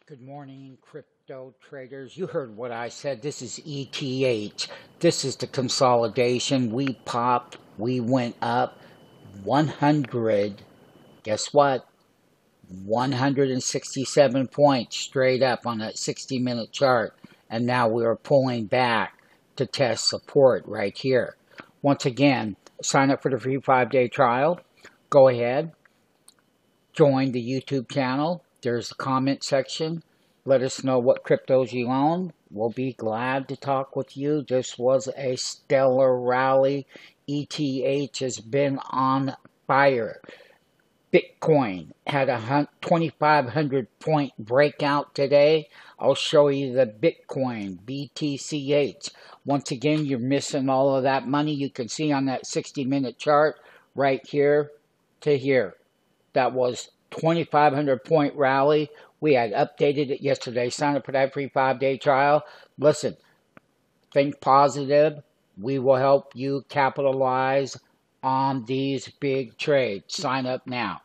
Good morning, crypto traders. You heard what I said. This is ETH. This is the consolidation. We popped. We went up 100. Guess what? 167 points straight up on a 60-minute chart. And now we are pulling back to test support right here. Once again, sign up for the free 5-day trial. Go ahead. Join the YouTube channel. There's the comment section. Let us know what cryptos you own. We'll be glad to talk with you. This was a stellar rally. ETH has been on fire. Bitcoin had a 2,500 point breakout today. I'll show you the Bitcoin, BTCH. Once again, you're missing all of that money. You can see on that 60-minute chart right here to here. That was 2,500 point rally. We had updated it yesterday. Sign up for that free 5-day trial. Listen, think positive. We will help you capitalize on these big trades. Sign up now.